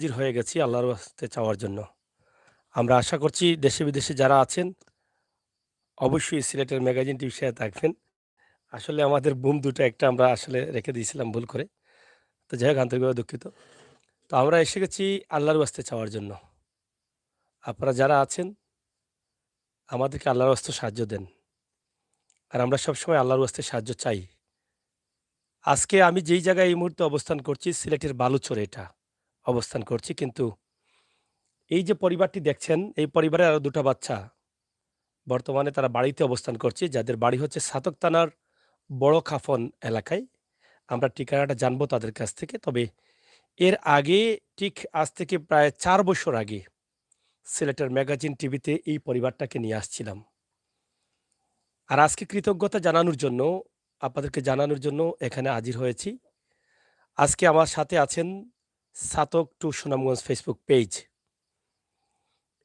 হাজির হয়ে গেছি আল্লাহর রাস্তে চাওয়ার জন্য। আমরা আশা করছি দেশে বিদেশে যারা আছেন অবশ্যই সিলেটের ম্যাগাজিন টিভির সাথে থাকবেন। আসলে আমাদের বুম ২ টা একটা আমরা আসলে রেখে দিয়েছিলাম ভুল করে। তো যাই হোক আন্তরিকভাবে দুঃখিত। তো আমরা এসে গেছি আল্লাহর রাস্তে চাওয়ার জন্য। আপনারা যারা আছেন আমাদেরকে আল্লাহর রাস্তে সাহায্য দেন। আর আমরা সবসময় আল্লাহর রাস্তে সাহায্য চাই। আজকে আমি যেই জায়গায় এই মুহূর্তে অবস্থান করছি সিলেটের বালুচরে এটা অবস্থান করছি। কিন্তু এই যে পরিবারটি দেখছেন এই পরিবারের আরো ২ টা বাচ্চা বর্তমানে তারা বাড়িতে অবস্থান করছে, যাদের বাড়ি হচ্ছে ছাতক থানার বড় খাফন এলাকায়। আমরা ঠিকানাটা জানবো তাদের কাছ থেকে। তবে এর আগে ঠিক আজ থেকে প্রায় ৪ বছর আগে সিলেটের ম্যাগাজিন টিভিতে এই পরিবারটাকে নিয়ে আসছিলাম। আর আজকে কৃতজ্ঞতা জানানোর জন্য, আপনাদেরকে জানানোর জন্য এখানে হাজির হয়েছি। আজকে আমার সাথে আছেন Chhatak to Sunamganj Facebook page.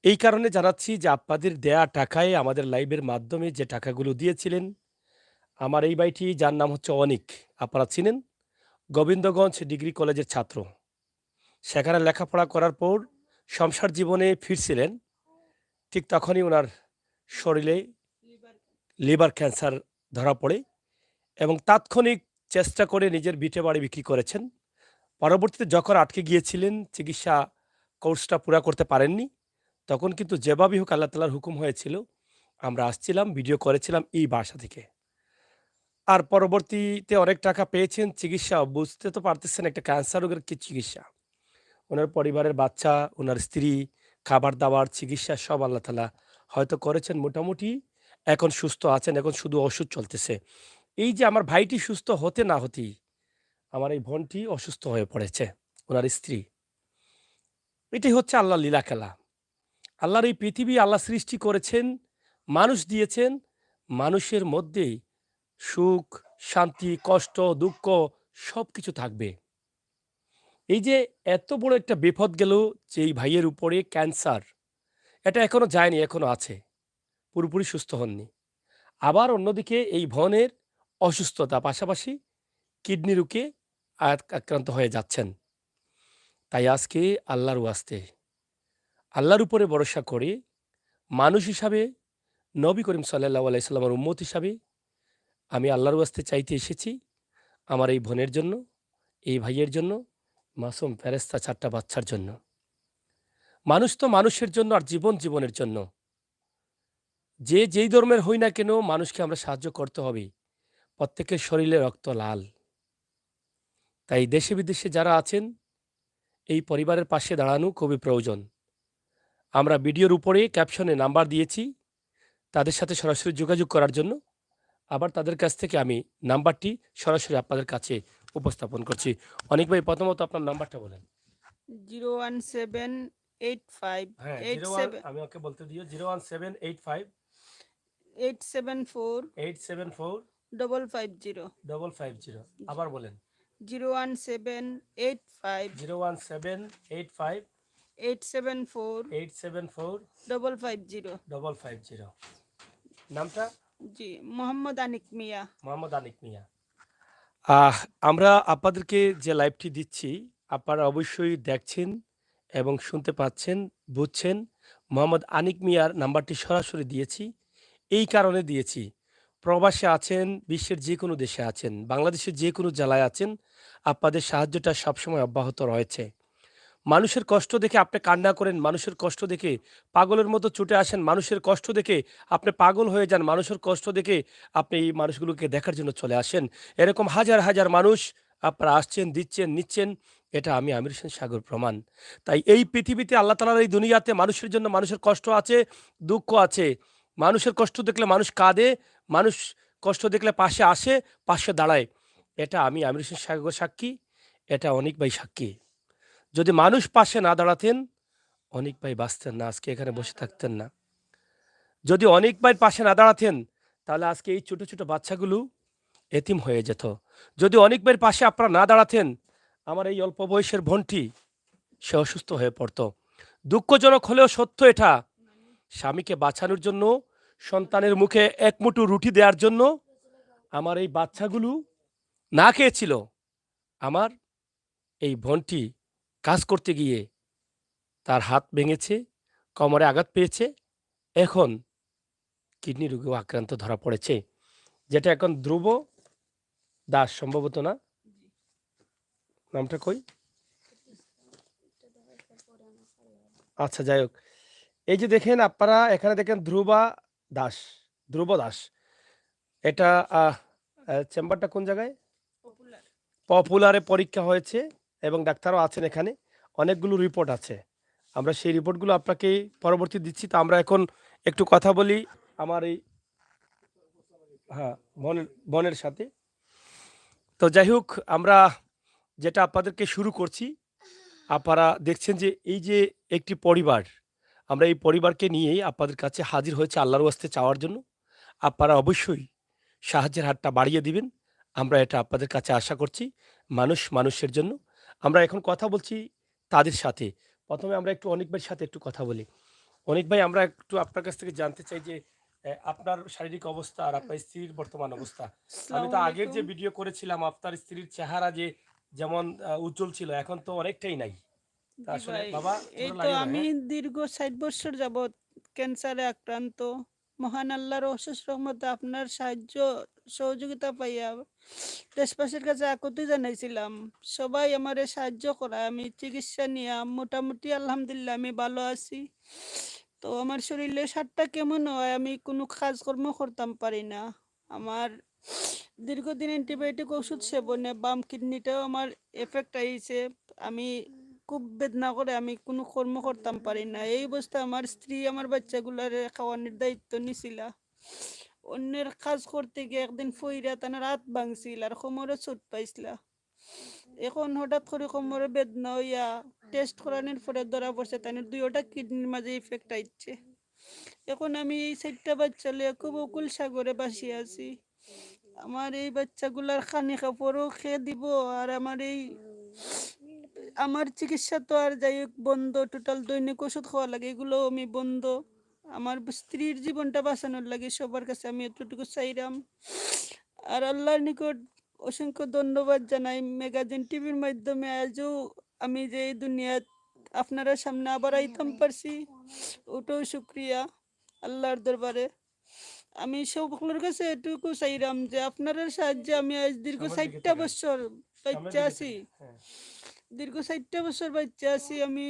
এই কারণে জানাচ্ছি যে আপনাদের দেয়া টাকায় আমাদের লাইভের মাধ্যমে যে টাকাগুলো দিয়েছিলেন, আমার এই ভাইটি যার নাম হচ্ছে অনিক, আপনারা চিনেন? গোবিন্দগঞ্জ ডিগ্রি কলেজের ছাত্র। সেখানে লেখাপড়া করার পর সংসার জীবনে ফিরছিলেন। ঠিক তখনই উনার শরীরে লিভার ক্যান্সার ধরা পড়ে এবং তাৎক্ষণিক চেষ্টা করে নিজের ভিটে বাড়ি বিক্রি করেছেন। পরবর্তীতে যখন আটকে গিয়েছিলেন, চিকিৎসা কোর্সটা পুরা করতে পারেননি, তখন কিন্তু যেভাবেই হোক আল্লাহ তাআলার হুকুম হয়েছিল, আমরা আসছিলাম, ভিডিও করেছিলাম এই বাসা থেকে। আর পরবর্তীতে অনেক টাকা পেয়েছেন, চিকিৎসা বুঝতে তো পারতেছেন একটা ক্যান্সার রোগের কি চিকিৎসা। উনার পরিবারের বাচ্চা, উনার স্ত্রী, খাবার-দাবার, চিকিৎসা সব আল্লাহ তাআলা হয়তো করেছেন মোটামুটি। এখন সুস্থ আছেন, এখন শুধু ওষুধ চলতেছে। এই যে আমার ভাইটি সুস্থ হতে না হতেই আমার এই বোনটি অসুস্থ হয়ে পড়েছে, উনার স্ত্রী। এটাই হচ্ছে আল্লাহর লীলা খেলা। আল্লাহর এই পৃথিবী আল্লাহ সৃষ্টি করেছেন, মানুষ দিয়েছেন, মানুষের মধ্যেই সুখ, শান্তি, কষ্ট, দুঃখ সবকিছু থাকবে। এই যে এত বড় একটা বিপদ গেল যে এই ভাইয়ের উপরে ক্যান্সার, এটা এখনো যায়নি, এখনো আছে। পুরোপুরি সুস্থ হননি। আবার অন্যদিকে এই বোনের অসুস্থতা, পাশাপাশি কিডনি রোগে আক্রান্ত হয়ে যাচ্ছেন। তাই আজকে আল্লাহর ওয়াস্তে, আল্লাহর উপরে ভরসা করে মানুষ হিসাবে, নবী করিম সাল্লাল্লাহু আলাইহি সাল্লামের উম্মত হিসাবে আমি আল্লাহর ওয়াস্তে চাইতে এসেছি আমার এই বোনের জন্য, এই ভাইয়ের জন্য, মাসুম ফেরেশতা ৪ টা বাচ্চার জন্য। মানুষ তো মানুষের জন্য আর জীবন জীবনের জন্য। যে যেই ধর্মের হই না কেন মানুষকে আমরা সাহায্য করতে হবে। প্রত্যেকের শরীরে রক্ত লাল। তাই দেশে বিদেশে যারা আছেন এই পরিবারের পাশে দাঁড়ানো খুবই প্রয়োজন। আমরা ভিডিওর উপরে ক্যাপশনে নাম্বার দিয়েছি তাদের সাথে সরাসরি যোগাযোগ করার জন্য। আবার তাদের কাছ থেকে আমি নাম্বারটি সরাসরি আপনাদের কাছে উপস্থাপন করছি। অনিক ভাই, প্রথমত আপনার নাম্বারটা বলেন। 01785 হ্যাঁ, 01 87 আমি ওকে বলতে দিও 01785 874 874 550 550 আবার বলেন 01785 01785 874 874 550 550 নামটা? জি মোহাম্মদ আনিক মিয়া। মোহাম্মদ আনিক মিয়া। আহ আমরা আপনাদেরকে যে লাইভটি দিচ্ছি, আপনারা অবশ্যই দেখছেন এবং শুনতে পাচ্ছেন, বুঝছেন। মোহাম্মদ আনিক মিয়ার নাম্বারটি সরাসরি দিয়েছি। এই কারণে দিয়েছি, প্রবাসে আছেন, বিশ্বের যেকোনো দেশে আছেন, বাংলাদেশের যেকোনো জেলায় আছেন, আপনাদের সাহায্যটা সবসময় অব্যাহত রয়েছে। মানুষের কষ্ট দেখে আপনি কান্না করেন, মানুষের কষ্ট দেখে পাগলের মতো ছুটে আসেন, মানুষের কষ্ট দেখে আপনি পাগল হয়ে যান, মানুষের কষ্ট দেখে আপনি এই মানুষগুলোকে দেখার জন্য চলে আসেন। এরকম হাজার হাজার মানুষ আপনারা আসছেন, দিচ্ছেন, নিচ্ছেন। এটা আমি আমির হোসেন সাগর প্রমাণ। তাই এই পৃথিবীতে আল্লাহ তাআলার এই দুনিয়াতে মানুষের জন্য মানুষের কষ্ট আছে, দুঃখ আছে। মানুষের কষ্ট দেখলে মানুষ কাঁদে, মানুষ কষ্ট দেখলে পাশে আসে, পাশে দাঁড়ায়। এটা আমি আমির হোসেন সাগর সাক্ষী, এটা অনেক ভাই সাক্ষী। যদি মানুষ পাশে না দাঁড়াতেন, অনিক ভাই বাঁচতেন না, আজকে এখানে বসে থাকতেন না। যদি অনিক ভাইয়ের পাশে না দাঁড়াতেন, তাহলে আজকে এই ছোট, ছোট বাচ্চাগুলো এতিম হয়ে যেত। যদি অনিক ভাইয়ের পাশে আপনারা না দাঁড়াতেন, আমার এই অল্প বয়সের বোনটি সে অসুস্থ হয়ে পড়ত। দুঃখজনক হলেও সত্য এটা, স্বামীকে বাঁচানোর জন্য, সন্তানের মুখে এক মুঠো রুটি দেওয়ার জন্য আমার এই বাচ্চাগুলো না খেয়েছিল। আমার এই বোনটি কাজ করতে গিয়ে তার হাত ভেঙেছে, কোমরে আঘাত পেয়েছে। এখন কিডনি রোগেও আক্রান্ত ধরা পড়েছে। যেটা এখন ধ্রুব দাস সম্ভবত না? নামটা কই? আচ্ছা যাই হোক। এই যে দেখেন আপনারা এখানে দেখেন দাস, ধ্রুব দাস। এটা চেম্বারটা কোন জায়গায়? পপুলার। পপুলারে পরীক্ষা হয়েছে এবং ডাক্তারও আছেন এখানে। অনেকগুলো রিপোর্ট আছে। আমরা সেই রিপোর্টগুলো আপনাকে পরবর্তী দিচ্ছি। তো আমরা এখন একটু কথা বলি আমার এই হ্যাঁ, বোনের সাথে। তো যাই হোক আমরা যেটা আপনাদেরকে শুরু করছি, আপনারা দেখছেন যে এই যে একটি পরিবার, আমরা এই পরিবারকে নিয়েই আপনাদের কাছে হাজির হয়েছে আল্লাহর ওয়াস্তে চাওয়ার জন্য। আপনারা অবশ্যই সাহায্যের হাতটা বাড়িয়ে দিবেন। আমরা এটা আপনাদের কাছে আশা করছি। মানুষ মানুষের জন্য। আমরা এখন কথা বলছি তাদের সাথে। ১ম এ আমরা একটু অনিক ভাইয়ের সাথে একটু কথা বলি। অনিক ভাই আমরা একটু আপনার কাছ থেকে জানতে চাই যে আপনার শারীরিক অবস্থা আর আপনার স্ত্রীর বর্তমান অবস্থা। আমি আসসালামু তো আগের যে আলাইকুম। ভিডিও করেছিলাম আপনার স্ত্রীর চেহারা যে যেমন উজ্জ্বল ছিল এখন তো অনেকটাই নাই। তা জি আসলে ভাই, বাবা এই ছোট তো লাইও না, আমি হ্যাঁ? দীর্ঘ ৬০ বছর যাবৎ ক্যান্সারে আক্রান্ত। মহান আল্লাহর অশেষ রহমতে আপনার সাহায্য সহযোগিতা পাইয়া দেশবাসীর কাছে আকুতি জানাইছিলাম। সবাই আমারে সাহায্য করায় আমি চিকিৎসা নিয়া মোটামুটি আলহামদুলিল্লাহ আমি ভালো আছি। তো আমার শরীরে সারটা কেমন হয় আমি কোনো কাজকর্ম করতাম পারি না। আমার দীর্ঘদিন অ্যান্টিবায়োটিক ওষুধ সেবনে বাম কিডনিটাও আমার এফেক্ট আইছে। আমি খুব বেদনা করে আমি কোনো কর্ম করতাম পারি না। এই অবস্থায় আমার স্ত্রী আমার বাচ্চাগুলারে খাওয়ানোর দায়িত্ব নিছিলা। অন্যের কাজ করতে গিয়ে একদিন ফইরা তার হাত ভাঙছিল আর কোমরে চোট পাইছিলা। এখন হঠাৎ করে কোমরে বেদনা হইয়া টেস্ট করানোর পরে ধরা পড়ছে তার দুইটা কিডনির মাঝে ইফেক্ট আইছে। এখন আমি এই ৪টা বাচ্চা লইয়া খুব অকুল সাগরে ভাসিয়া আছি। আমার এই বাচ্চাগুলার খানি কাপড়ও খেয়ে দিব আর আমার চিকিৎসা তো আর যাই হোক বন্ধ, টোটাল দৈনিক ওষুধ খাওয়া লাগে এগুলো আমি বন্ধ। আমার স্ত্রীর জীবনটা বাঁচানোর লাগে সবার কাছে আমি এতটুকু চাইলাম। আর আল্লাহর নিকট অসংখ্য ধন্যবাদ জানাই ম্যাগাজিন টিভির মাধ্যমে আজও আমি যে এই দুনিয়াত আপনারা সামনে আবার আইতাম পারছি, ওটাও শুক্রিয়া আল্লাহর দরবারে। আমি সকলের কাছে এটুকু চাইলাম যে আপনারা সাহায্যে আমি আজ দীর্ঘ সামনের দিকে ৬০টা তাকান। বছর সামনের বাচ্চা দিকে আছি। তাকান। হ্যাঁ। দীর্ঘ ৬০টা বছর বাচ্চা আছি আমি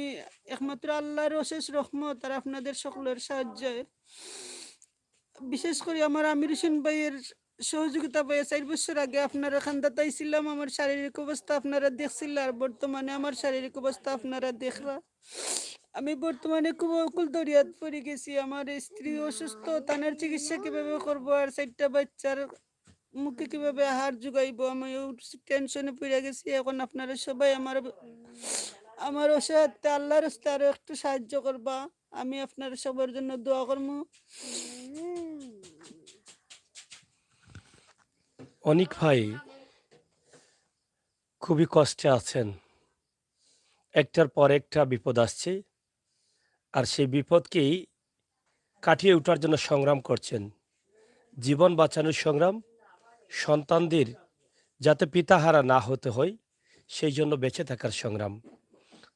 একমাত্র আল্লাহর অশেষ রহমত আর আপনাদের সকলের সাহায্যে। বিশেষ করে আমার আমির হোসেন ভাইয়ের সহযোগিতা পেয়ে ৪ বছর আগে আপনারা খান্দাতাই ছিলাম। আমার শারীরিক অবস্থা আপনারা দেখছিল আর বর্তমানে আমার শারীরিক অবস্থা আপনারা দেখরা। আমি বর্তমানে খুব অকুল দরিয়াত পড়ে গেছি। আমার স্ত্রী অসুস্থ, তানের চিকিৎসা কিভাবে করবো আর ৪টা বাচ্চার মুখে কিভাবে আহার যোগাইবো আমি টেনশনে পড়ে গেছি। এখন আপনারা সবাই আমার অসহায়ত্বে আল্লাহর রাস্তায় আরো একটু সাহায্য করবা। আমি আপনার সবার জন্য দোয়া করবো। অনিক ভাই খুবই কষ্টে আছেন। একটার পর একটা বিপদ আসছে। আর সেই বিপদকেই কাটিয়ে উঠার জন্য সংগ্রাম করছেন। জীবন বাঁচানোর সংগ্রাম, সন্তানদের যাতে পিতাহারা না হতে হয় সেই জন্য বেঁচে থাকার সংগ্রাম।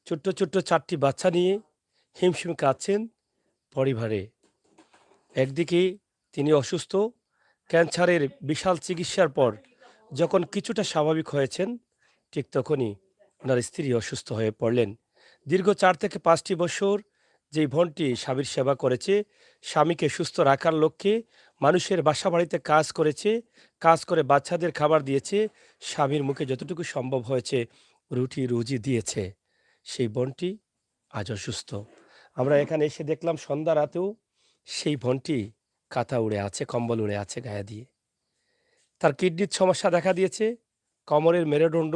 ছোট্ট, ছোট্ট ৪ টি বাচ্চা নিয়ে হিমশিম কাঁদছেন পরিবারে। একদিকে তিনি অসুস্থ, ক্যান্সারের বিশাল চিকিৎসার পর যখন কিছুটা স্বাভাবিক হয়েছেন, ঠিক তখনই ওনার স্ত্রী অসুস্থ হয়ে পড়লেন। দীর্ঘ ৪ থেকে ৫ টি বছর যেই বোনটি স্বামীর সেবা করেছে, স্বামীকে সুস্থ রাখার লক্ষ্যে মানুষের বাসাবাড়িতে কাজ করেছে, কাজ করে বাচ্চাদের খাবার দিয়েছে, স্বামীর মুখে যতটুকু সম্ভব হয়েছে রুজি দিয়েছে। সেই বোনটি আজ অসুস্থ। আমরা এখানে এসে দেখলাম সন্ধ্যা রাতেও সেই বোনটি কাঁথা উড়ে আছে, কম্বল উড়ে আছে গায়ে দিয়ে। তার কিডনির সমস্যা দেখা দিয়েছে, কোমরের মেরুদণ্ড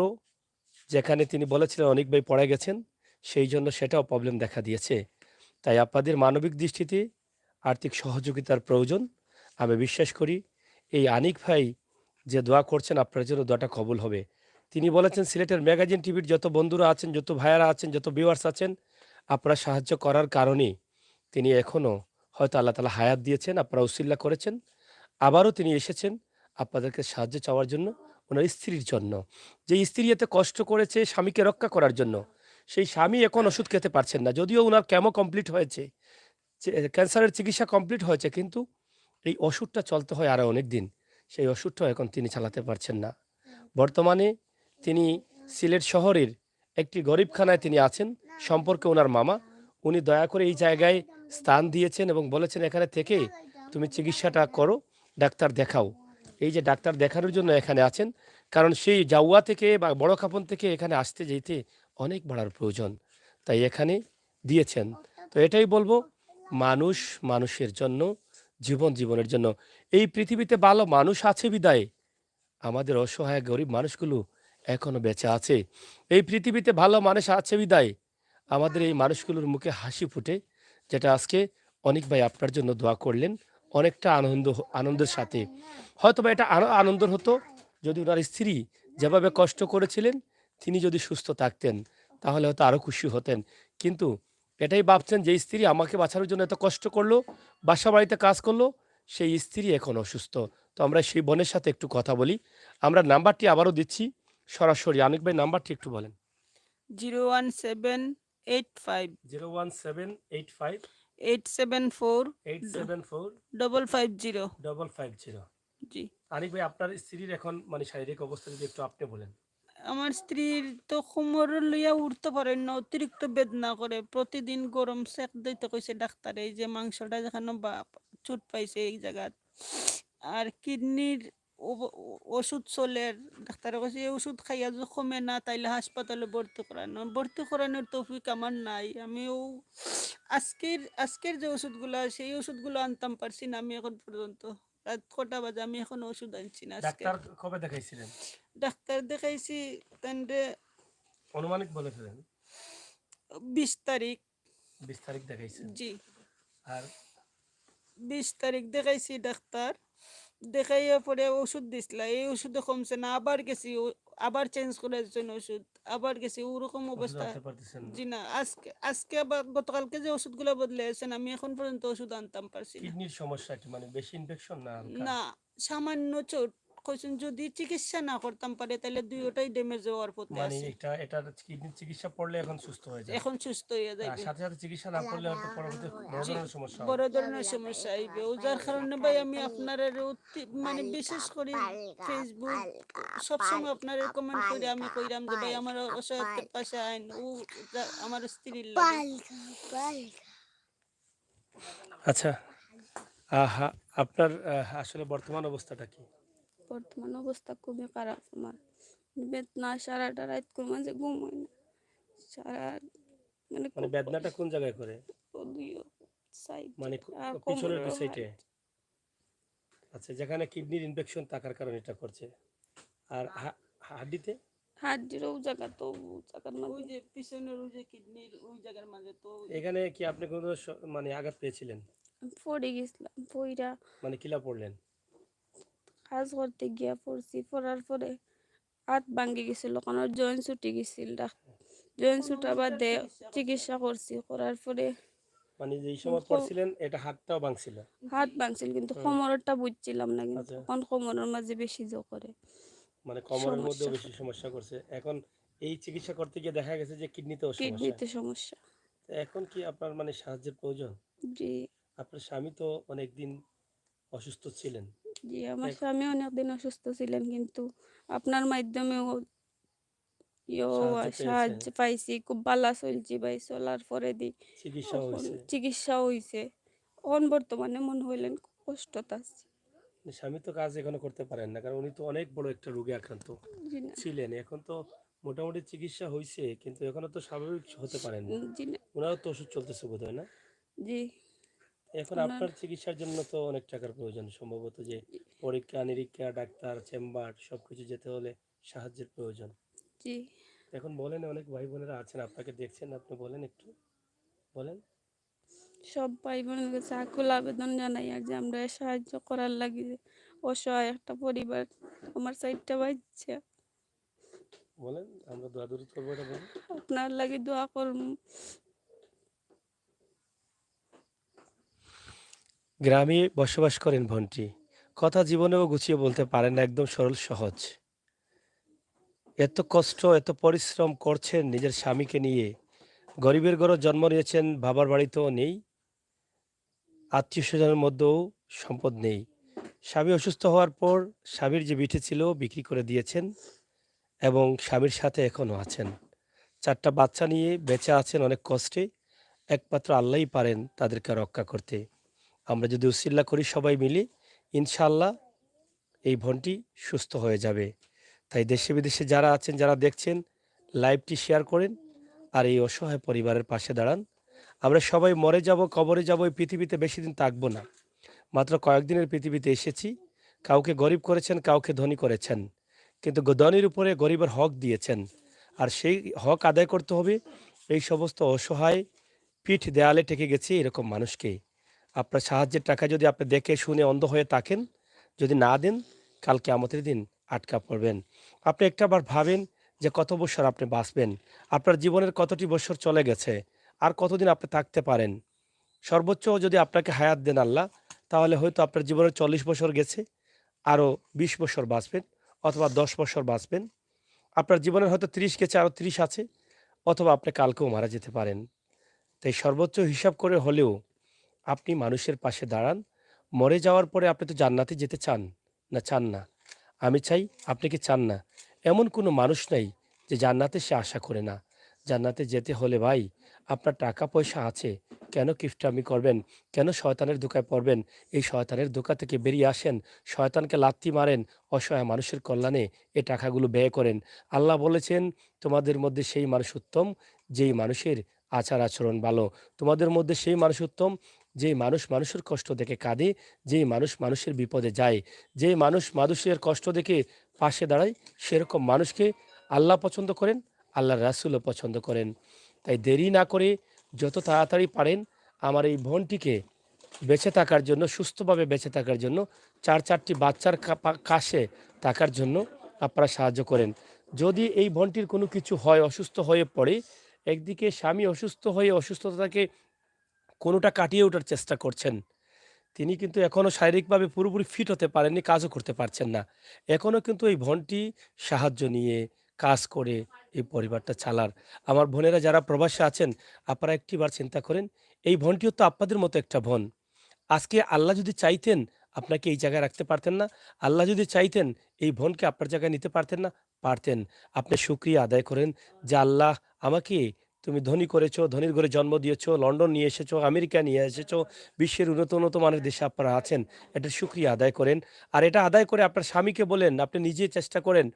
যেখানে তিনি বলেছিলেন অনিক ভাই পড়ে গেছেন, সেই জন্য সেটাও প্রবলেম দেখা দিয়েছে। তাই আপনাদের মানবিক দৃষ্টিতে আর্থিক সহযোগিতার প্রয়োজন। আমি বিশ্বাস করি এই আনিক ভাই যে দোয়া করছেন আপনার জন্য দোয়াটা কবুল হবে। তিনি বলেছেন সিলেটের ম্যাগাজিন টিভির যত বন্ধুরা আছেন, যত ভাইয়ারা আছেন, যত ভিউয়ার্স আছেন, আপনারা সাহায্য করার কারণেই তিনি এখনও হয়তো আল্লাহ তাআলা হায়াত দিয়েছেন, আপনারা উসিলা করেছেন। আবারও তিনি এসেছেন আপনাদেরকে সাহায্য চাওয়ার জন্য, ওনার স্ত্রীর জন্য। যে স্ত্রী এতে কষ্ট করেছে স্বামীকে রক্ষা করার জন্য, সেই স্বামী এখন ওষুধ খেতে পারছেন না। যদিও উনার কেমো কমপ্লিট হয়েছে, ক্যান্সারের চিকিৎসা কমপ্লিট হয়েছে, কিন্তু এই ওষুধটা চলতে হয় আরো অনেকদিন। সেই ওষুধটাও এখন তিনি চালাতে পারছেন না। বর্তমানে তিনি সিলেট শহরের একটি গরিবখানায় তিনি আছেন। সম্পর্কে উনার মামা। উনি দয়া করে এই জায়গায় স্থান দিয়েছেন এবং বলেছেন, এখানে থেকে তুমি চিকিৎসাটা করো, ডাক্তার দেখাও। এই যে ডাক্তার দেখানোর জন্য এখানে আছেন। কারণ সেই জাউয়া থেকে বা বড় কাপন থেকে এখানে আসতে যেতে অনেক ভাড়ার প্রয়োজন। তাই এখানে দিয়েছেন। তো এটাই বলবো, মানুষ মানুষের জন্য, জীবন জীবনের জন্য। এই পৃথিবীতে ভালো মানুষ আছে বিদায় আমাদের অসহায় গরিব মানুষগুলো এখনো বেঁচে আছে। এই পৃথিবীতে ভালো মানুষ আছে বিদায় আমাদের এই মানুষগুলোর মুখে হাসি ফুটে, যেটা আজকে অনেক ভাই আপনার জন্য দোয়া করলেন অনেকটা আনন্দের সাথে। হয়তোবা এটা আরো আনন্দের হতো যদি ওনার স্ত্রী যেভাবে কষ্ট করেছিলেন তিনি যদি সুস্থ থাকতেন, তাহলে হয়তো আরো খুশি হতেন। কিন্তু এটাই ভাবছেন যে স্ত্রী আমাকে বাঁচানোর জন্য এত কষ্ট করলো, বাসা বাড়িতে কাজ করলো, সেই স্ত্রী এখন অসুস্থ। তো আমরা সেই বোনের সাথে একটু কথা বলি। আমরা নাম্বারটি আবারও দিচ্ছি সরাসরি। অনেক ভাই নাম্বারটি একটু বলেন। 01785 01785 874 874 550 550। জি। আনিক ভাই, আপনার স্ত্রীর এখন মানে শারীরিক অবস্থা যদি একটু আপনি বলেন। আমার স্ত্রীর তো কোমর লইয়া উঠতে পারেন না, অতিরিক্ত বেদনা করে। প্রতিদিন গরম সেক দিতে কইছে ডাক্তারে, এই যে মাংসটা যেখানে চোট পাইছে এই জায়গাত। আর কিডনির ওষুধ চলে, ডাক্তারে কইছে এই ওষুধ খাইয়া যদি কমে না তাইলে হাসপাতালে ভর্তি করানো। ভর্তি করানোর তৌফিক আমার নাই। আমিও আজকের যে ওষুধগুলো সেই ওষুধগুলো আনতাম পারছি না আমি এখন পর্যন্ত। রাত কটা বাজে আমি এখন ওষুধ আনছি না আজকে। ডাক্তার কবে দেখাইছিলেন? ডাক্তার দেখাইছি তান্ডে অনুমানিক বলে ফেলেন। 20 তারিখ। 20 তারিখ দেখাইছেন। জি, আর 20 তারিখ দেখাইছি ডাক্তার। দেখাইয়া পরে ওষুধ দিছিল, এই ওষুধে কমছে না, আবার গেছি আবার চেঞ্জ করে দিয়েছেন ওষুধ, আবার গেছি ওরকম ওষুধ অবস্থা। আনতে পারতেছেন না। জি না, আজকে আজকে আবার গতকালকে যে ওষুধগুলো বদলেছেন আমি এখন পর্যন্ত ওষুধ আনতাম পারছি না। কিডনির সমস্যা কি, মানে বেশি ইনফেকশন না হালকা? না, সামান্য চোট। কইছেন যদি চিকিৎসা না করতাম পারে তাহলে দুইটাই ড্যামেজ হওয়ার পথে মানে আছে। এটার কিডনির চিকিৎসা পড়লে এখন সুস্থ হয়ে যায়। এখন সুস্থ হয়ে আর যাবে। সাথে সাথে চিকিৎসা না করলে হয়তো পরবর্তীতে বড় জি, ধরনের সমস্যা হবে। বড় ধরনের সমস্যা আইবে। ও যার কারণে ভাই আমি আপনার মানে বিশেষ করে ফেসবুক সবসময় আপনার কমেন্ট করে আমি কইরাম যে ভাই আমার অসহায়ত্বের পাশে আইন। ও আমার স্ত্রীর লাগে। আচ্ছা, আহা, আপনার আসলে বর্তমান অবস্থাটা কি? বর্তমান অবস্থা খুবই খারাপ আমার। বেদনা সারাটা রাত করে মাঝে ঘুম হয় না। সারা মানে মানে খুব বেদনাটা কোন জায়গায় করে? দুইও সাইড মানে আর পিছনের কোমরেও দুই সাইডে? আচ্ছা, যেখানে কিডনির ইনফেকশন থাকার কারণে এটা করছে। আর হাড্ডিতে? হাড্ডিরও জায়গা তো জায়গার ওই মাঝে যে পিছনের ওই যে কিডনির ওই জায়গার মাঝে তো এখানে কি আপনি কোনো মানে আঘাত পেয়েছিলেন? পড়ে গেছিলাম। পইরা মানে কিলা পড়লেন? কাজ করতে গিয়া পড়ছি। পড়ার পরে হাত ভাঙ্গি গেছিল, কারণ জয়েন্ট ছুটি গেছিল। জয়েন্ট ছুটা বাদে চিকিৎসা করছি। করার পরে মানে যেই সময় পড়ছিলেন এটা হাতটাও ভাঙছিল? হাত ভাঙছিল, কিন্তু হুম। কোমরটা বুঝছিলাম না, কিন্তু আচ্ছা, এখন কোমরের মাঝে বেশি জো করে মানে কোমরের মধ্যেও সমস্যা। বেশি সমস্যা করছে এখন। এই চিকিৎসা করতে গিয়ে দেখা গেছে যে কিডনিতেও সমস্যা। কিডনিতে সমস্যা। তো এখন কি আপনার মানে সাহায্যের প্রয়োজন? জি, আপনার স্বামী তো অনেকদিন অসুস্থ ছিলেন। জি, আমার এক- স্বামী অনেকদিন অসুস্থ ছিলেন, কিন্তু আপনার মাধ্যমে সাহায্য পেয়েছে, সাহায্য পাইছি। খুব ভালো চলছি ভাই। চলার পরে দি চিকিৎসা এখন হয়েছে। চিকিৎসা হইছে। এখন বর্তমানে মনে হইলেন কষ্টত আছে। স্বামী তো কাজ এখনো করতে পারেন না, কারণ উনি তো অনেক বড় একটা রোগে আক্রান্ত জি না, ছিলেন। এখন তো মোটামুটি চিকিৎসা হয়েছে, কিন্তু এখনো তো স্বাভাবিক হতে পারেননি। জি না, ওনারও তো ওষুধ চলতেছে বোধ হয় না? জি, এখন ওনার আপনার চিকিৎসার জন্য তো অনেক টাকার প্রয়োজন সম্ভবত, যে পরীক্ষা নিরীক্ষা, ডাক্তার, চেম্বার সবকিছু যেতে হলে সাহায্যের প্রয়োজন। জি। এখন বলেন, অনেক ভাই বোনেরা আছেন আপনাকে দেখছেন, আপনি বলেন একটু বলেন। সব ভাই বোনের কাছে আকুল আবেদন জানাই আর যে আমরা সাহায্য করার লাগি। অসহায় একটা পরিবার, আমার সাইডটা বাচ্চা, বলেন, আমরা দোয়াদুরি করবো, এটা বলেন। আপনার লাগি দোয়া করব। গ্রামে বসবাস করেন বোনটি, কথা জীবনেও গুছিয়ে বলতে পারেন না, একদম সরল সহজ। এত কষ্ট, এত পরিশ্রম করছেন নিজের স্বামীকে নিয়ে। গরিবের ঘরে জন্ম নিয়েছেন, বাবার বাড়িতেও নেই, আত্মীয়স্বজনের মধ্যেও সম্পদ নেই। স্বামী অসুস্থ হওয়ার পর স্বামীর যে বিটে ছিল বিক্রি করে দিয়েছেন এবং স্বামীর সাথে এখনো আছেন। ৪ টা বাচ্চা নিয়ে বেঁচে আছেন অনেক কষ্টে। একমাত্র আল্লাহই পারেন তাদেরকে রক্ষা করতে। আমরা যদি উসিল্লা করি সবাই মিলে, ইনশাআল্লাহ এই বোনটি সুস্থ হয়ে যাবে। তাই দেশে বিদেশে যারা আছেন, যারা দেখছেন, লাইভটি শেয়ার করেন আর এই অসহায় পরিবারের পাশে দাঁড়ান। আমরা সবাই মরে যাব, কবরে যাব, এই পৃথিবীতে বেশিদিন থাকবো না। মাত্র কয়েকদিনের পৃথিবীতে এসেছি। কাউকে গরিব করেছেন, কাউকে ধনী করেছেন। কিন্তু ধনীর উপরে গরিবের হক দিয়েছেন। আর সেই হক আদায় করতে হবে এই সমস্ত অসহায়, পিঠ দেয়ালে ঠেকে গেছে এরকম মানুষকে। আপনার সাহায্যের টাকা যদি আপনি দেখে শুনে অন্ধ হয়ে থাকেন, যদি না দেন, কাল কিয়ামতের দিন আটকা পড়বেন। আপনি একটাবার ভাবেন যে কত বছর আপনি বাঁচবেন। আপনার জীবনের কতটি বছর চলে গেছে, আর কতদিন আপনি থাকতে পারেন। সর্বোচ্চ যদি আপনাকে হায়াত দেন আল্লাহ, তাহলে হয়তো আপনার জীবনের ৪০ বছর গেছে, আরও ২০ বছর বাঁচবেন, অথবা ১০ বছর বাঁচবেন। আপনার জীবনের হয়তো ৩০ গেছে, আরও ৩০ আছে, অথবা আপনি কালকেও মারা যেতে পারেন। তাই সর্বোচ্চ হিসাব করে হলেও আপনি মানুষের পাশে দাঁড়ান। মরে যাওয়ার পরে আপনি তো জান্নাতে যেতে চান, না চান না? আমি চাই, আপনি কি চান না? এমন কোনো মানুষ নাই যে জান্নাতে সে আশা করে না। জান্নাতে যেতে হলে ভাই, আপনার টাকা পয়সা আছে, কেন কিফটামি করবেন? কেন শয়তানের ধোঁকায় পড়বেন? এই শয়তানের ধোঁকা থেকে বেরিয়ে আসেন। শয়তানকে লাত্তি মারেন, অসহায় মানুষের কল্যাণে এই টাকাগুলো ব্যয় করেন। আল্লাহ বলেছেন, তোমাদের মধ্যে সেই মানুষ উত্তম যেই মানুষের আচার আচরণ ভালো। তোমাদের মধ্যে সেই মানুষ উত্তম যেই মানুষ মানুষের কষ্ট দেখে কাঁদে, যেই মানুষ মানুষের বিপদে যায়, যেই মানুষ মানুষের কষ্ট দেখে পাশে দাঁড়ায়, সেরকম মানুষকে আল্লাহ পছন্দ করেন, আল্লাহর রাসূলও পছন্দ করেন। তাই দেরি না করে যত তাড়াতাড়ি পারেন আমার এই বোনটিকে বেঁচে থাকার জন্য, সুস্থভাবে বেঁচে থাকার জন্য, ৪টি বাচ্চার কাছে থাকার জন্য আপনারা সাহায্য করেন। যদি এই বোনটির কোনো কিছু হয়, অসুস্থ হয়ে পড়ে, একদিকে স্বামী অসুস্থ হয়ে অসুস্থতাকে কোনোটা কাটিয়ে ওঠার চেষ্টা করছেন। তিনি কিন্তু এখনো শারীরিকভাবে পুরোপুরি ফিট হতে পারেননি, কাজও করতে পারছেন না। এখনো কিন্তু এই বোনটি সাহায্য নিয়ে কাজ করে এই পরিবারটা চালার। আমার বোনেরা যারা প্রবাসে আছেন, আপনারা একটিবার চিন্তা করেন, এই বোনটিও তো আপনাদের মতো একটা বোন। আজকে আল্লাহ যদি চাইতেন আপনাকে এই জায়গায় রাখতে পারতেন না? আল্লাহ যদি চাইতেন এই বোনকে আপনার জায়গায় নিতে পারতেন না? পারতেন। আপনি শুকরিয়া আদায় করেন যে, আল্লাহ আমাকে তুমি ধনী করেছো, ধনীর ঘরে জন্ম দিয়েছো, লন্ডন নিয়ে এসেছো, আমেরিকা নিয়ে এসেছো, বিশ্বের উন্নত, উন্নত মানের দেশে আপনারা আছেন। এটার শুকরিয়া আদায় করেন। আর এটা আদায় করে আপনার স্বামীকে বলেন, আপনি নিজে চেষ্টা করেন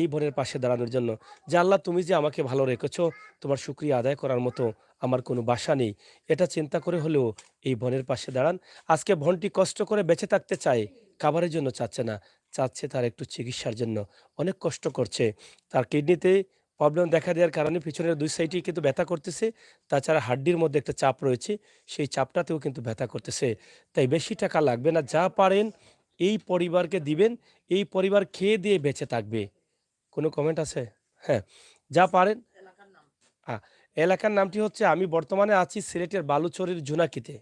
এই বোনের পাশে দাঁড়ানোর জন্য। যে আল্লাহ তুমি যে আমাকে ভালো রেখেছো, তোমার শুকরিয়া আদায় করার মতো আমার কোনো বাসা নেই। এটা চিন্তা করে হলেও এই বোনের পাশে দাঁড়ান। আজকে বোনটি কষ্ট করে বেঁচে থাকতে চায়, খাবারের জন্য চাচ্ছে না, চাচ্ছে তার একটু চিকিৎসার জন্য। অনেক কষ্ট করছে। তার কিডনিতে প্রবলেম দেখা দেওয়ার কারণে পিছনের ২ সাইডেই কিন্তু ব্যথা করতেছে। তাছাড়া হাড্ডির মধ্যে একটা চাপ রয়েছে, সেই চাপটাতেও কিন্তু ব্যথা করতেছে। তাই বেশি টাকা লাগবে না। যা পারেন এই পরিবারকে দিবেন, এই পরিবার খেয়ে দিয়ে বেঁচে থাকবে। কোনো কমেন্ট আছে? হ্যাঁ, যা পারেন। আ এলাকার নামটি হচ্ছে, আমি বর্তমানে আছি সিলেটের বালুচরের জোনাকিতে।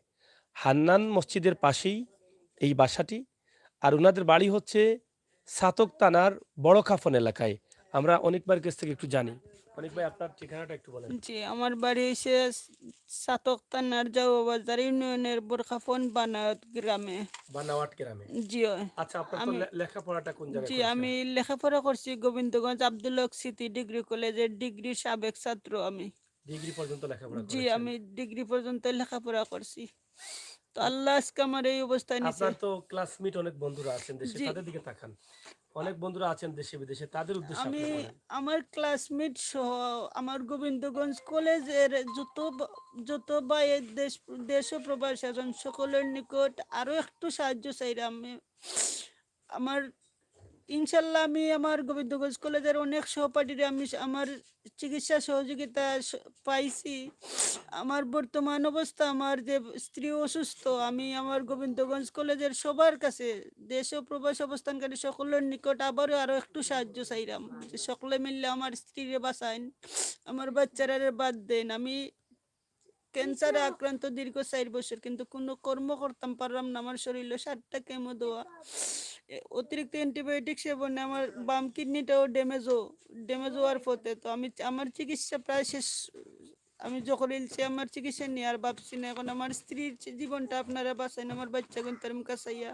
হান্নান মসজিদের পাশেই এই বাসাটি। আর উনাদের বাড়ি হচ্ছে ছাতক থানার বড় খাফন এলাকায়। আমরা অনিক ভাইয়ের কাছ থেকে একটু জানি। অনিক ভাই, আপনার ঠিকানাটা একটু বলেন। জি, আমার বাড়ি হইছে সাতক থানার জাউবাজার ইউনিয়নের বোরখাফন বানায়ত গ্রামে। বানাওয়াট গ্রামে। জি, আচ্ছা, আপনার তো আমি লেখাপড়াটা কোন জায়গায় জি, করেছেন? আমি লেখাপড়া করছি গোবিন্দগঞ্জ আব্দুল হক সিটি ডিগ্রি কলেজের ডিগ্রি সাবেক ছাত্র আমি। ডিগ্রি পর্যন্ত লেখাপড়া জি, করেছেন। আমি ডিগ্রি পর্যন্ত লেখাপড়া করছি। তো আল্লাহ আজকে আমার এই অবস্থায় নিছে। আপনার তো ক্লাসমেট অনেক বন্ধুরা আছেন দেশে, জি, তাদের দিকে তাকান। অনেক বন্ধুরা আছেন দেশে বিদেশে, তাদের উদ্দেশ্যে আমি আপনি বলেন। আমার ক্লাসমেট সহ আমার গোবিন্দগঞ্জ কলেজের যত ভাইয়ের দেশ ও প্রবাসী আছেন সকলের নিকট আরো একটু সাহায্য চাইরা আমি আমার ইনশাল্লাহ আমি আমার গোবিন্দগঞ্জ কলেজের অনেক সহপাঠীরা আমি আমার চিকিৎসা সহযোগিতা পাইছি। আমার বর্তমান অবস্থা, আমার যে স্ত্রী অসুস্থ, আমি আমার গোবিন্দগঞ্জ কলেজের সবার কাছে দেশ ও প্রবাস অবস্থানকারী সকলের নিকট আবারও আরো একটু সাহায্য চাইলাম যে সকলে মিললে আমার স্ত্রীরে বাঁচাইন, আমার বাচ্চারা বাদ দেন। আমি ক্যান্সারে আক্রান্ত দীর্ঘ 4 বছর, কিন্তু কোনো কর্ম করতাম পারলাম না। আমার শরীরে 7টা কেমো দেওয়া, অতিরিক্ত অ্যান্টিবায়োটিক সেবনে আমার বাম কিডনিটাও ড্যামেজ হওয়ার পথে। তো আমার চিকিৎসা প্রায় শেষ। আমি যখন ইলছি আমার চিকিৎসা নিয়ে আর ভাবছি না। এখন আমার স্ত্রীর জীবনটা আপনারা বাঁচাইন, আমার বাচ্চা গুনতার কাছাইয়া।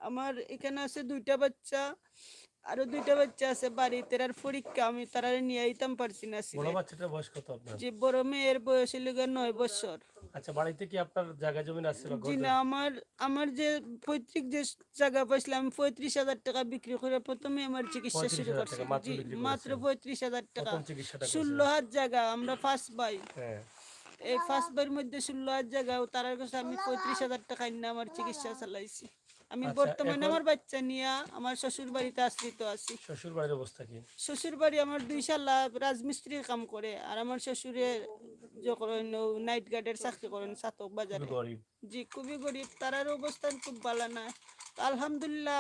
আমার এখানে আছে 2টা বাচ্চা, আরো 2টা বাচ্চা আছে বাড়িতে। আর পরীক্ষা, আমি তারা নিয়ে আইতাম পারছি না বড় সিলেট। বাচ্চাটার বয়স কত আপনার? যে বড় মেয়ের বয়স হলো গিয়ে 9 বছর। আচ্ছা, বাড়িতে কি আপনার জায়গা জমি আছে বা জি ঘর না, আমার যে পৈতৃক যে জায়গা পাইছিলাম 35,000 টাকা বিক্রি করে প্রথমে আমার চিকিৎসা শুরু 35,000 করছি। টাকা মাত্র জি, বিক্রি মাত্র করেছেন? 35,000 টাকা। প্রথম চিকিৎসাটা 16 করেছেন? হাত জায়গা, আমরা ফার্স্ট বাই। হ্যাঁ। এই ফার্স্ট বাইয়ের মধ্যে 16 হাত জায়গা, তার কাছে আমি 35,000 টাকা নিয়ে আমার চিকিৎসা চালাইছি। আমি আচ্ছা, বর্তমানে এখন আমার বাচ্চা নিয়ে আমার শ্বশুর বাড়িতে আশ্রিত আছি। শ্বশুর বাড়ির অবস্থা কি? শ্বশুর বাড়ি আমার 2 শালা রাজমিস্ত্রির কাম করে, আর আমার শ্বশুরের যখন নাইট গার্ডের চাকরি করেন চাতক খুবই বাজারে। গরিব। জি, খুবই গরিব। তারার অবস্থান খুব ভালো না। তো আলহামদুলিল্লাহ,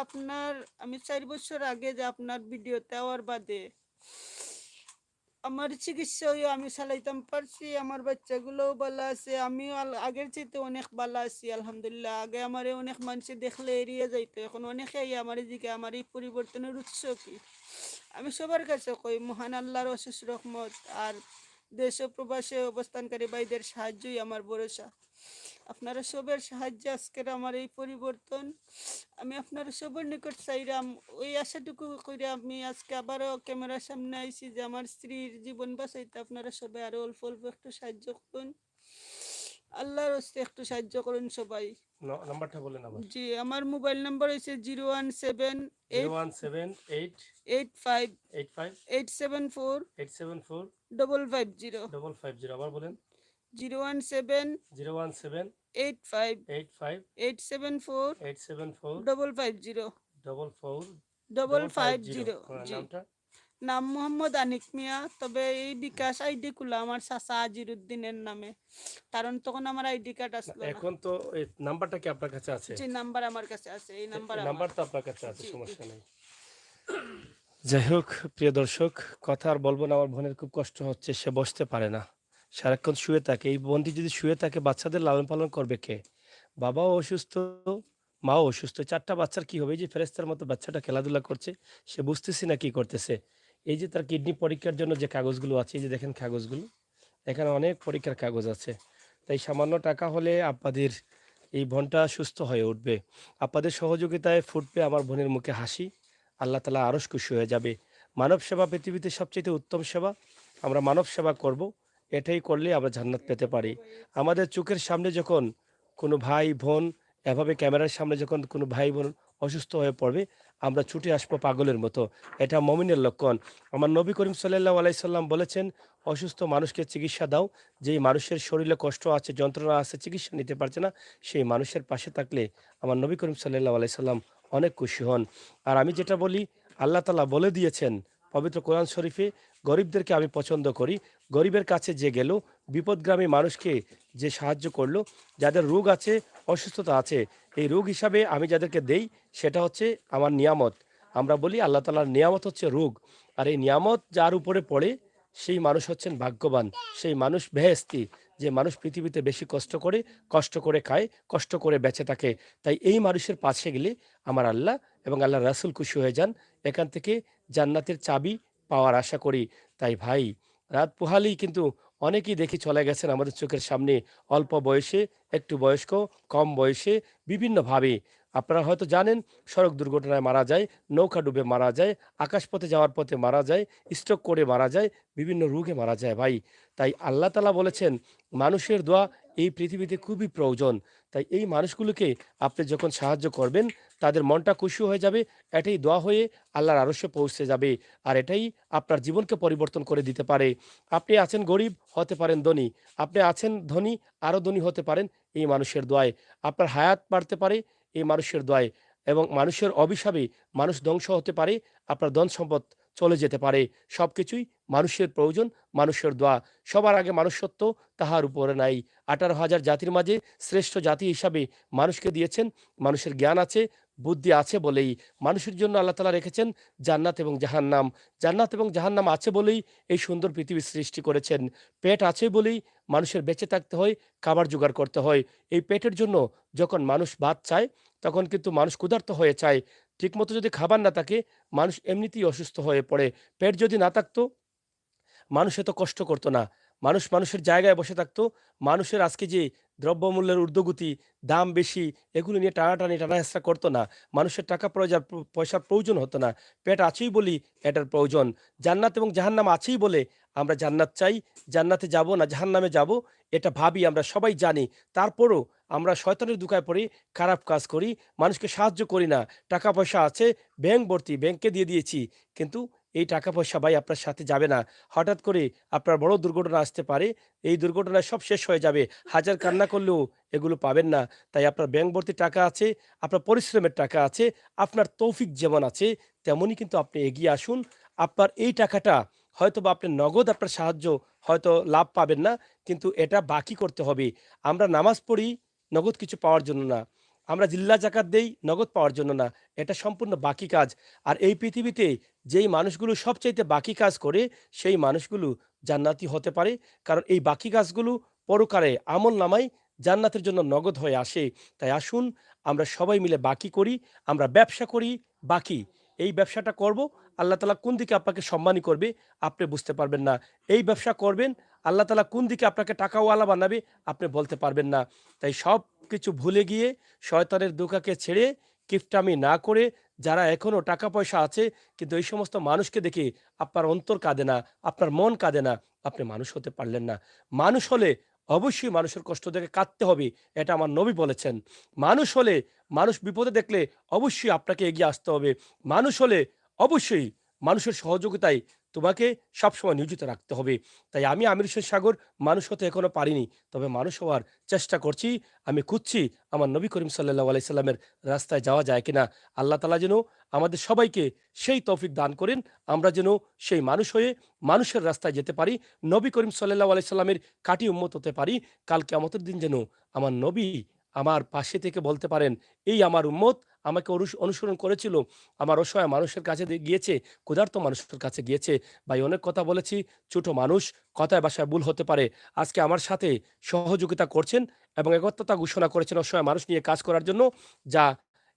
আমি 4 বছর আগে যে আপনার ভিডিও দেওয়ার বাদে আমার চিকিৎসা হয়ে আমি চালাইতাম পারছি। আমার বাচ্চাগুলোও ভালো আছে। আমিও আগের চাইতে অনেক ভালো আছি আলহামদুলিল্লাহ। আগে আমার অনেক মানুষ দেখলে এড়িয়ে যাইতো, এখন অনেকেই আমার এদিকে। আমার এই পরিবর্তনের উৎস কি? আমি সবার কাছে কই, মহান আল্লাহর অশেষ রহমত আর দেশ ও প্রবাসে অবস্থানকারী ভাইদের সাহায্যই আমার ভরসা। আপনারা সবার সাহায্যে আজকের আমার এই পরিবর্তন। আমি আপনারা সবার নিকট চাইলাম, ওই আশাটুকু করে আমি আজকে আবারও ক্যামেরার সামনে আইছি যে আমার স্ত্রীর জীবন বাঁচাইতে আপনারা সবাই আরো অল্প অল্প একটু সাহায্য করুন। আল্লাহর হস্তে একটু সাহায্য করুন সবাই। নাম্বারটা বলেন আবার। জি, আমার মোবাইল নাম্বার হচ্ছে 0178885 874 874 550। 550 আবার বলেন। 017 017 85 85 874 874 550 550। 550। জি, নামটা? নাম মোহাম্মদ আনিক মিয়া। তবে এই বিকাশ আইডি গুলো আমার চাচা আজিরুদ্দিনের নামে, কারণ তখন আমার আইডি কার্ড আসলো না। এখন তো এই নাম্বারটা কি আপনার কাছে আছে? যে নাম্বার আমার কাছে আছে, এই নাম্বার এই আমার। নাম্বার তো আপনার কাছে আছে, জি, জি। সমস্যা নেই। যাই হোক, প্রিয় দর্শক, কথা আর বলবো না। আমার বোনের খুব কষ্ট হচ্ছে, সে বসতে পারে না, সারাক্ষণ শুয়ে থাকে। এই বোনটি যদি শুয়ে থাকে, বাচ্চাদের লালন পালন করবে কে? বাবাও অসুস্থ, মাও অসুস্থ, 4টা বাচ্চার কি হবে? এই যে ফেরেস্তার মতো বাচ্চাটা খেলাধুলা করছে, সে বুঝতেছি না কি করতেছে। এই যে তার কিডনি পরীক্ষার জন্য যে কাগজগুলো আছে, এই যে দেখেন কাগজগুলো, এখানে অনেক পরীক্ষার কাগজ আছে। তাই সামান্য টাকা হলে আপনাদের এই বোনটা সুস্থ হয়ে উঠবে। আপনাদের সহযোগিতায় ফুটবে আমার বোনের মুখে হাসি। আল্লাহ তাআলা আরশ খুশি হয়ে যাবে। মানব সেবা পৃথিবীতে সবচেয়ে উত্তম সেবা। আমরা মানব সেবা করব, এটাই করলে আমরা জান্নাত পেতে পারি। আমাদের চোখের সামনে যখন কোনো ভাই বোন, এভাবে ক্যামেরার সামনে যখন কোনো ভাই বোন অসুস্থ হয়ে পড়বে, আমরা ছুটে আসবো পাগলের মতো। এটা মুমিনের লক্ষণ। আমার নবী করিম সাল্লাল্লাহু আলাইহি সাল্লাম বলেছেন, অসুস্থ মানুষকে চিকিৎসা দাও। যেই মানুষের শরীরে কষ্ট আছে, যন্ত্রণা আছে, চিকিৎসা নিতে পারছে না, সেই মানুষের পাশে থাকলে আমার নবী করিম সাল্লাল্লাহু আলাইহি সাল্লাম অনেক খুশি হন। আর আমি যেটা বলি, আল্লাহ তাআলা বলে দিয়েছেন পবিত্র কোরআন শরীফে, গরিবদেরকে আমি পছন্দ করি। গরিবের কাছে যে গেল, বিপদগ্রামী মানুষকে যে সাহায্য করলো, যাদের রোগ আছে, অসুস্থতা আছে, এই রোগ হিসাবে আমি যাদেরকে দেই, সেটা হচ্ছে আমার নিয়ামত। আমরা বলি আল্লাহ তাআলার নিয়ামত হচ্ছে রোগ। আর এই নিয়ামত যার উপরে পড়ে, সেই মানুষ হচ্ছেন ভাগ্যবান, সেই মানুষ বেহেশতি। যে মানুষ পৃথিবীতে বেশি কষ্ট করে খায়, কষ্ট করে বেঁচে থাকে। তাই এই মানুষের পাশে গেলে আমার আল্লাহ এবং আল্লাহ রাসূল খুশি হয়ে যান। এখান থেকে জান্নাতের চাবি পাওয়ার আশা করি। তাই ভাই, রাত পোহালেই কিন্তু অনেকেই দেখি চলে গেছেন আমাদের চোখের সামনে, অল্প বয়সে, একটু বয়স্ক, কম বয়সে, বিভিন্নভাবে। আপনারা হয়তো জানেন, সড়ক দুর্ঘটনায় মারা যায়, নৌকা ডুবে মারা যায়, আকাশপথে যাওয়ার পথে মারা যায়, স্ট্রোক করে মারা যায়, বিভিন্ন রোগে মারা যায় ভাই। তাই আল্লাহ তাআলা বলেছেন, মানুষের দোয়া এই পৃথিবীতে খুবই প্রয়োজন। তাই এই মানুষগুলোকে আপনি যখন সাহায্য করবেন, তাদের মনটা খুশি হয়ে যাবে। এটাই দোয়া হয়ে আল্লাহর আরশে পৌঁছে যাবে। আর এটাই আপনার জীবনকে পরিবর্তন করে দিতে পারে। আপনি আছেন গরিব, হতে পারেন ধনী। আপনি আছেন ধনী, আরও ধনী হতে পারেন এই মানুষের দোয়ায়। আপনার হায়াত বাড়তে পারে এই মানুষের দোয়ায়। এবং মানুষের অভিশাপে মানুষ ধ্বংস হতে পারে, আপনার ধন সম্পদ চলে যেতে পারে। সব কিছুই মানুষের প্রয়োজন, মানুষের দোয়া। সবার আগে মানুষত্ব, তাহার উপরে নাই। 18,000 জাতির মাঝে শ্রেষ্ঠ জাতি হিসাবে মানুষকে দিয়েছেন। মানুষের জ্ঞান আছে, বুদ্ধি আছে বলেই মানুষের জন্য আল্লাহ তাআলা রেখেছেন জান্নাত এবং জাহান্নাম। জান্নাত এবং জাহান্নাম আছে বলেই এই সুন্দর পৃথিবী সৃষ্টি করেছেন। পেট আছে বলেই মানুষের বেঁচে থাকতে হয়, খাবার জোগাড় করতে হয়। এই পেটের জন্য যখন মানুষ ভাত চায়, তখন কিন্তু মানুষ ক্ষুধার্ত হয়ে চায়। ঠিকমতো যদি খাবার না থাকে, মানুষ এমনিতেই অসুস্থ হয়ে পড়ে। পেট যদি না থাকতো, মানুষ এত কষ্ট করতো না। মানুষ মানুষের জায়গায় বসে থাকতো। মানুষের আজকে যে দ্রব্যমূল্যের ঊর্ধ্বগতি, দাম বেশি, এগুলো নিয়ে টানাটানি, টানা-হেঁচড়া করতো না। মানুষের টাকা পয়সার প্রয়োজন হতো না। পেট আছেই বলেই এটার প্রয়োজন। জান্নাত এবং জাহান্নাম আছেই বলে আমরা জান্নাত চাই। জান্নাতে যাব না জাহান্নামে যাব, এটা ভাবি, আমরা সবাই জানি। তারপরও আমরা শয়তানের ধোঁকায় পড়ি, খারাপ কাজ করি, মানুষকে সাহায্য করি না। টাকা পয়সা আছে, ব্যাংক ভর্তি, ব্যাংকে দিয়ে দিয়েছি। কিন্তু এই টাকা পয়সা ভাই আপনার সাথে যাবে না। হঠাৎ করে আপনার বড় দুর্ঘটনা আসতে পারে। এই দুর্ঘটনায় সব শেষ হয়ে যাবে। হাজার কান্না করলেও এগুলো পাবেন না। তাই আপনার ব্যাংক ভর্তি টাকা আছে, আপনার পরিশ্রমের টাকা আছে, আপনার তৌফিক যেমন আছে, তেমনই কিন্তু আপনি এগিয়ে আসুন। আপনার এই টাকাটা হয়তোবা আপনি নগদ আপনার সাহায্য হয়তো লাভ পাবেন না, কিন্তু এটা বাকি করতে হবে। আমরা নামাজ পড়ি নগদ কিছু পাওয়ার জন্য না। আমরা জিল্লা জাকাত দেই নগদ পাওয়ার জন্য না। এটা সম্পূর্ণ বাকি কাজ। আর এই পৃথিবীতে যেই মানুষগুলো সবচাইতে বাকি কাজ করে, সেই মানুষগুলো জান্নাতি হতে পারে। কারণ এই বাকি কাজগুলো পরকালে আমলনামায় জান্নাতের জন্য নগদ হয়ে আসে। তাই আসুন আমরা সবাই মিলে বাকি করি, আমরা ব্যবসা করি বাকি। এই ব্যবসাটা করব, আল্লাহ তাআলা কোন দিকে আপনাকে সম্মানী করবে আপনি বুঝতে পারবেন না। এই ব্যবসা করবেন, আল্লাহ তাআলা কোন দিকে আপনাকে টাকাওয়ালা বানাবে আপনি বলতে পারবেন না। তাই সবকিছু ভুলে গিয়ে শয়তানের ধোঁকাকে ছেড়ে কিফটামি না করে, যারা এখনো টাকা পয়সা আছে কিন্তু এই সমস্ত মানুষকে দেখে আপনার অন্তর কাঁদে না, আপনার মন কাঁদে না, আপনি মানুষ হতে পারলেন না। মানুষ হলে অবশ্যই মানুষের কষ্ট দেখে কাঁদতে হবে, এটা আমার নবী বলেছেন। মানুষ হলে, মানুষ বিপদে দেখলে অবশ্যই আপনাকে এগিয়ে আসতে হবে। মানুষ হলে অবশ্যই মানুষের সহযোগিতায় তোমাকে সবসময় নিয়োজিত রাখতে হবে। তাই আমি আমির হোসেন সাগর মানুষ হতে এখনো পারিনি, তবে মানুষ হওয়ার চেষ্টা করছি। আমি খুঁজছি আমার নবী করিম সাল্লাল্লাহু আলাইহি সাল্লামের রাস্তায় যাওয়া যায় কিনা। আল্লাহ তাআলা যেন আমাদের সবাইকে সেই তৌফিক দান করেন, আমরা যেন সেই মানুষ হয়ে মানুষের রাস্তায় যেতে পারি, নবী করিম সাল্লাল্লাহু আলাইহি সাল্লামের খাঁটি উম্মত হতে পারি। কাল কিয়ামতের দিন যেন আমার নবী আমার পাশে থেকে বলতে পারেন, এই আমার উম্মত আমাকে অনুসরণ করেছিল, আমার অসহায় মানুষের কাছে গিয়েছে, ক্ষুধার্ত মানুষের কাছে গিয়েছে। ভাই অনেক কথা বলেছি, ছোট মানুষ, কথায় ভাষায় ভুল হতে পারে। আজকে আমার সাথে সহযোগিতা করছেন এবং একত্রতা ঘোষণা করেছেন অসহায় মানুষ নিয়ে কাজ করার জন্য, যা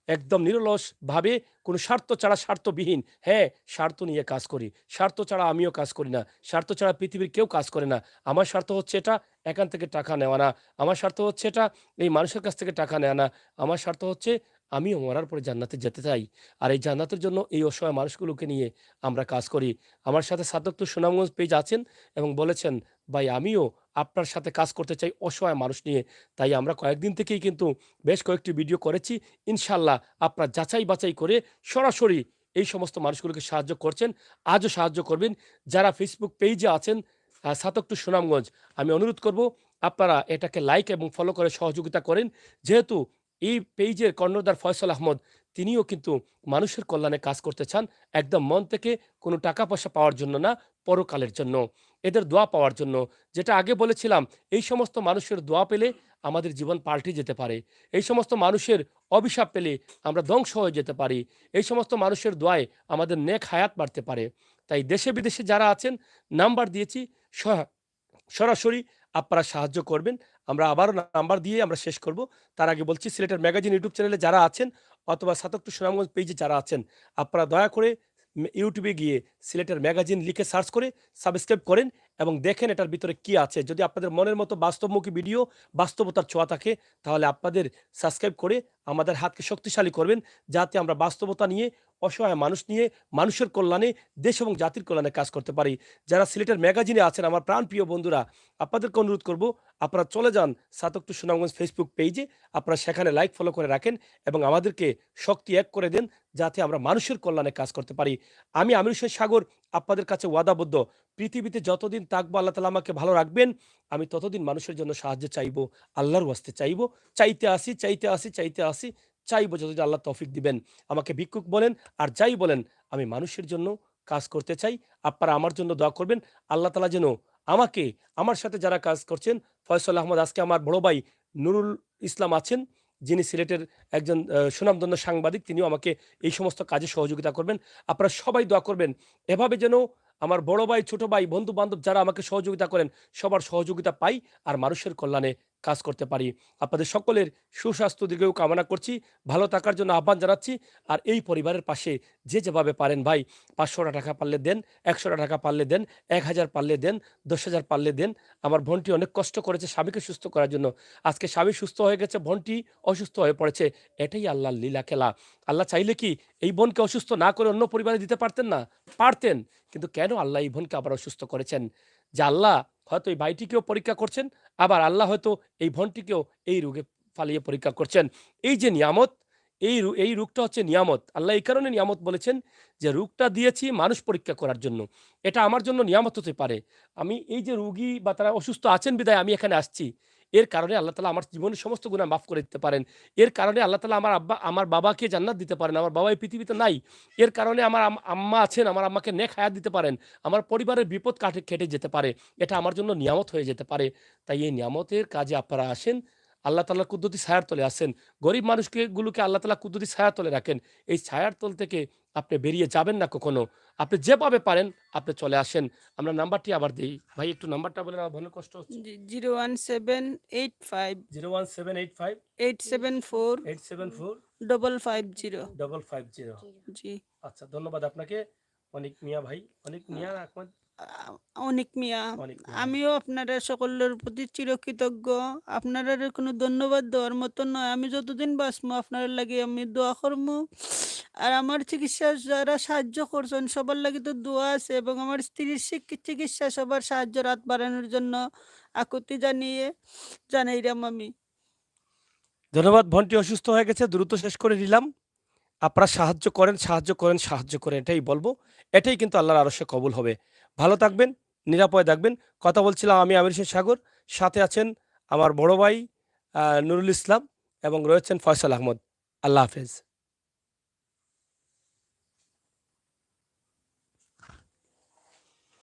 একদম নিরলসভাবে, কোনো স্বার্থ ছাড়া, স্বার্থবিহীন। হ্যাঁ, স্বার্থ নিয়ে কাজ করি। স্বার্থ ছাড়া আমিও কাজ করি না। স্বার্থ ছাড়া পৃথিবীর কেউ কাজ করে না। আমার স্বার্থ হচ্ছে এটা, এখান থেকে টাকা নেওয়া না। আমার স্বার্থ হচ্ছে এটা, এই মানুষের কাছ থেকে টাকা নেওয়া না। আমার স্বার্থ হচ্ছে আমিও মরার পরে জান্নাতে যেতে চাই। আর এই জান্নাতের জন্য এই অসহায় মানুষগুলোকে নিয়ে আমরা কাজ করি। আমার সাথে সাদক্ত সুনামগঞ্জ পেজ আছেন এবং বলেছেন, ভাই আমিও আপনার সাথে কাজ করতে চাই অসহায় মানুষ নিয়ে। তাই আমরা কয়েকদিন থেকেই কিন্তু বেশ কয়েকটি ভিডিও করেছি। ইনশাআল্লাহ আপনারা যাচাই বাছাই করে সরাসরি এই সমস্ত মানুষগুলোকে সাহায্য করছেন, আজও সাহায্য করবেন। যারা ফেসবুক পেজে আছেন সাতক টু সুনামগঞ্জ, আমি অনুরোধ করব আপনারা এটাকে লাইক এবং ফলো করে সহযোগিতা করেন। যেহেতু এই পেজের কর্ণধার ফয়সাল আহমদ, তিনিও কিন্তু মানুষের কল্যাণে কাজ করতে চান, একদম মন থেকে, কোনো টাকা পয়সা পাওয়ার জন্য না, পরকালের জন্য, এদের দোয়া পাওয়ার জন্য। যেটা আগে বলেছিলাম, এই সমস্ত মানুষের দোয়া পেলে আমাদের জীবন পাল্টে যেতে পারে। এই সমস্ত মানুষের অভিশাপ পেলে আমরা ধ্বংস হয়ে যেতে পারি। এই সমস্ত মানুষের দোয়ায় আমাদের নেক হায়াত বাড়তে পারে। তাই দেশে বিদেশে যারা আছেন, নাম্বার দিয়েছি, সরাসরি আপনারা সাহায্য করবেন। আমরা আবারও নাম্বার দিয়ে আমরা শেষ করব। তার আগে বলছি, সিলেটের ম্যাগাজিন ইউটিউব চ্যানেলে যারা আছেন অথবা সাতক টু সুনামগঞ্জ পেজে যারা আছেন, আপনারা দয়া করে ইউটিউবে গিয়ে সিলেটের ম্যাগাজিন লিখে সার্চ করে সাবস্ক্রাইব করেন এবং দেখেন এটার ভিতরে কি আছে। যদি আপনাদের মনের মতো বাস্তবমুখী ভিডিও, বাস্তবতার ছোঁয়া থাকে, তাহলে আপনাদের সাবস্ক্রাইব করে আমাদের হাতকে শক্তিশালী করবেন, যাতে আমরা বাস্তবতা নিয়ে, অসহায় মানুষ নিয়ে, মানুষের কল্যাণে, দেশ এবং জাতির কল্যাণে কাজ করতে পারি। যারা সিলেটের ম্যাগাজিনে আছেন আমার প্রাণপ্রিয় বন্ধুরা, আপনাদেরকে অনুরোধ করব, আপনারা চলে যান সাতক টু সুনামগঞ্জ ফেসবুক পেজে, আপনারা সেখানে লাইক ফলো করে রাখেন এবং আমাদেরকে শক্তি এক করে দেন, যাতে আমরা মানুষের কল্যাণে কাজ করতে পারি। আমি আমির হোসেন সাগর আপনাদের কাছে ওয়াদাবদ্ধ, পৃথিবীতে যতদিন থাকবো আল্লাহ তাআলা আমাকে ভালো রাখবেন, আমি ততদিন মানুষের জন্য সাহায্য চাইবো, আল্লাহর ওয়াস্তে চাইবো, চাইতে আসি, চাইতে আসি, চাইতে আসি, চাইবো যতদিন আল্লাহ তৌফিক দিবেন। আমাকে ভিক্ষুক বলেন আর যাই বলেন, আমি মানুষের জন্য কাজ করতে চাই। আপনারা আমার জন্য দোয়া করবেন, আল্লাহ তাআলা যেন আমাকে, আমার সাথে যারা কাজ করছেন, ফয়সাল আহমদ, আজকে আমার বড় ভাই নুরুল ইসলাম আছেন, যিনি সিলেটের একজন সুনামধন্য সাংবাদিক, তিনিও আমাকে এই সমস্ত কাজে সহযোগিতা করবেন। আপনারা সবাই দোয়া করবেন এভাবে যেন আমার বড় ভাই, ছোট ভাই, বন্ধু বান্ধব যারা আমাকে সহযোগিতা করেন সবার সহযোগিতা পাই আর মানুষের কল্যাণে কাজ করতে পারি। আপনাদের সকলের সুস্বাস্থ্য দীর্ঘায়ু কামনা করছি, ভালো থাকার জন্য আহ্বান জানাচ্ছি। আর এই পরিবারের পাশে যে যেভাবে পারেন ভাই, 500 টাকা পারলে দেন, 100 টাকা পারলে দেন, 1000 পারলে দেন, 10,000 পারলে দেন। আমার বোনটি অনেক কষ্ট করেছে স্বামীকে সুস্থ করার জন্য। আজকে স্বামী সুস্থ হয়ে গেছে, বোনটি অসুস্থ হয়ে পড়েছে। এটাই আল্লাহর লীলা খেলা। আল্লাহ চাইলে কি এই বোনকে অসুস্থ না করে অন্য পরিবারে দিতে পারতেন না? পারতেন। কিন্তু কেন আল্লাহ এই বোনকে আবার অসুস্থ করেছেন? যে আল্লাহ হয়তো এই ভাইটিকেও পরীক্ষা করছেন, আবার আল্লাহ হয়তো এই বোনটিকেও এই রোগে ফালিয়ে পরীক্ষা করছেন। এই যে নিয়ামত, এই রোগটা হচ্ছে নিয়ামত। আল্লাহ এই কারণে নিয়ামত বলেছেন যে রোগটা দিয়েছি মানুষ পরীক্ষা করার জন্য। এটা আমার জন্য নিয়ামত হতে পারে। আমি এই যে রোগী বা তারা অসুস্থ আছেন বিধায় আমি এখানে আসছি। এর কারণে আল্লাহ তাআলা আমার জীবনের সমস্ত গুনাহ মাফ করে দিতে পারেন। এর কারণে আল্লাহ তাআলা আমার বাবাকে জান্নাত দিতে পারেন। আমার বাবা এই পৃথিবীতে নাই। এর কারণে আমার আম্মা আছেন, আমার আম্মাকে নেক হায়াত দিতে পারেন। আমার পরিবারের বিপদ কেটে যেতে পারে। এটা আমার জন্য নিয়ামত হয়ে যেতে পারে। তাই এই নিয়ামতের কাজে আপনারা আসেন। আল্লাহ তাআলার কুদরতি ছায়ার তলে আসেন। গরিব গুলোকে আল্লাহ তাআলা কুদরতি ছায়ার তলে রাখেন। এই ছায়ার তল থেকে আপনি বেরিয়ে যাবেন না কখনো। আপনি যেভাবে পারেন আপনি চলে আসেন। আমরা নাম্বারটি আবার দেই। ভাই একটু নাম্বারটা বলেন, আমার মনে কষ্ট হচ্ছে। 01785 01785 874 874 550। 550। জি, আচ্ছা, ধন্যবাদ আপনাকে। অনিক মিয়া ভাই, অনিক মিয়া আহমদ, অনিক মিয়া। অনিক মিয়া। আমিও আপনারা সকলের প্রতি চিরকৃতজ্ঞ। আপনারা কোনো ধন্যবাদ দেওয়ার মতো নয়। আমি যতদিন বাঁচবো আপনার লাগে আমি দোয়া করবো। আর আমার চিকিৎসা যারা সাহায্য করছেন সবার লাগে তো দোয়া আছে, এবং আমার স্ত্রীর চিকিৎসা সবার সাহায্য রাত বাড়ানোর জন্য আকুতি জানাইলাম আমি। ধন্যবাদ। বোনটি অসুস্থ হয়ে গেছে, দ্রুত শেষ করে দিলাম। আপনারা সাহায্য করেন, সাহায্য করেন, সাহায্য করেন, এটাই বলবো। এটাই কিন্তু আল্লাহর আরশে কবুল হবে। ভালো থাকবেন, নিরাপদে থাকবেন। কথা বলছিলাম আমি আমির হোসেন সাগর। সাথে আছেন আমার বড় ভাই নুরুল ইসলাম এবং রয়েছেন ফয়সাল আহমদ। আল্লাহ হাফেজ।